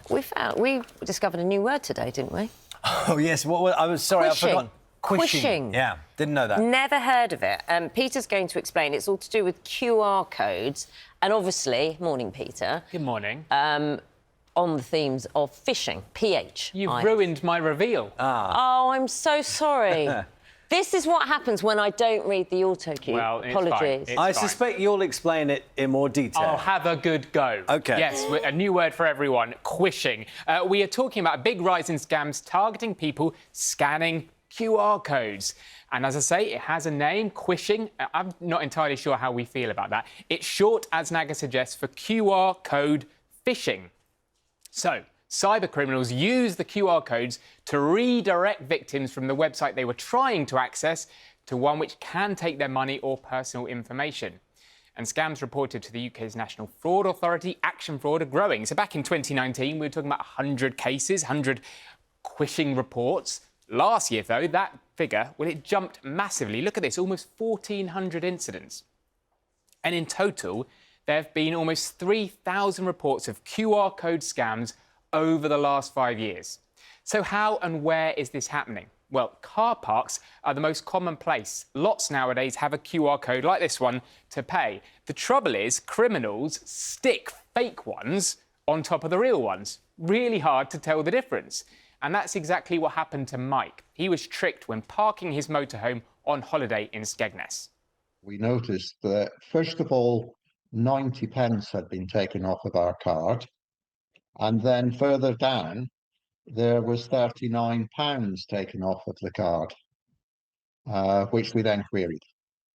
We discovered a new word today, didn't we? Oh, yes. I was sorry, Quishing. I forgot. Quishing. Yeah, didn't know that. Never heard of it. Peter's going to explain. It's all to do with QR codes. And obviously, morning, Peter. Good morning. On the themes of phishing, PH. You've ruined my reveal. Oh, I'm so sorry. This is what happens when I don't read the auto cue. Well, it's Apologies. fine. I suspect you'll explain it in more detail. I'll have a good go. OK. Yes, a new word for everyone, quishing. We are talking about a big rise in scams targeting people scanning QR codes. And as I say, it has a name, quishing. I'm not entirely sure how we feel about that. It's short, as Naga suggests, for QR code phishing. So, cyber criminals use the QR codes to redirect victims from the website they were trying to access to one which can take their money or personal information. And scams reported to the UK's National Fraud Authority, Action Fraud, are growing. So back in 2019, we were talking about 100 cases, 100 quishing reports. Last year, though, that figure, well, it jumped massively. Look at this, almost 1,400 incidents. And in total, there have been almost 3,000 reports of QR code scams over the last 5 years. So how and where is this happening? Well, car parks are the most common place. Lots nowadays have a QR code like this one to pay. The trouble is, criminals stick fake ones on top of the real ones. Really hard to tell the difference. And that's exactly what happened to Mike. He was tricked when parking his motorhome on holiday in Skegness. We noticed that, first of all, 90 pence had been taken off of our card. And then further down, there was £39 taken off of the card, which we then queried.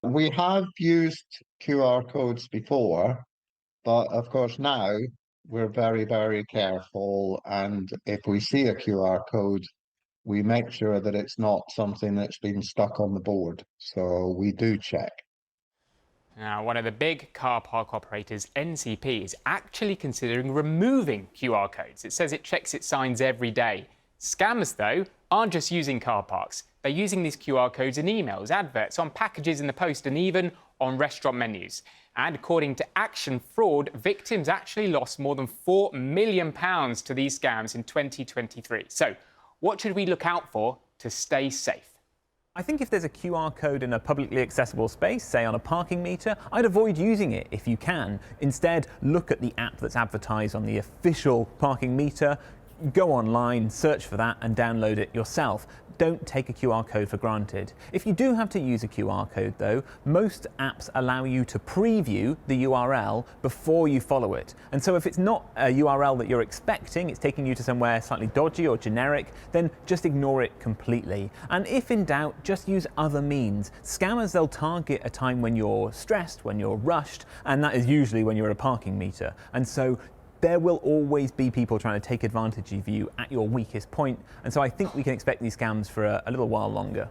We have used QR codes before, but of course now we're very, very careful. And if we see a QR code, we make sure that it's not something that's been stuck on the board. So we do check. Now, one of the big car park operators, NCP, is actually considering removing QR codes. It says it checks its signs every day. Scammers, though, aren't just using car parks. They're using these QR codes in emails, adverts, on packages in the post, and even on restaurant menus. And according to Action Fraud, victims actually lost more than £4 million to these scams in 2023. So, what should we look out for to stay safe? I think if there's a QR code in a publicly accessible space, say on a parking meter, I'd avoid using it if you can. Instead, look at the app that's advertised on the official parking meter, go online, search for that and download it yourself. Don't take a QR code for granted. If you do have to use a QR code though, most apps allow you to preview the URL before you follow it. And so if it's not a URL that you're expecting, it's taking you to somewhere slightly dodgy or generic, then just ignore it completely. And if in doubt, just use other means. Scammers, they'll target a time when you're stressed, when you're rushed, and that is usually when you're at a parking meter. And so there will always be people trying to take advantage of you at your weakest point. And so I think we can expect these scams for a little while longer.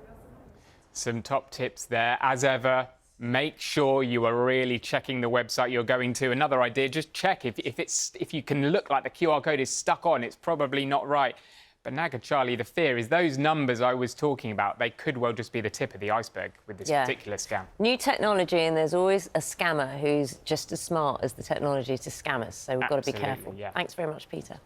Some top tips there. As ever, make sure you are really checking the website you're going to. Another idea, just check if you can look like the QR code is stuck on, it's probably not right. But Naga, Charlie, the fear is those numbers I was talking about, they could well just be the tip of the iceberg with this particular scam. New technology, and there's always a scammer who's just as smart as the technology to scam us. So we've got to be careful. Yeah. Thanks very much, Peter.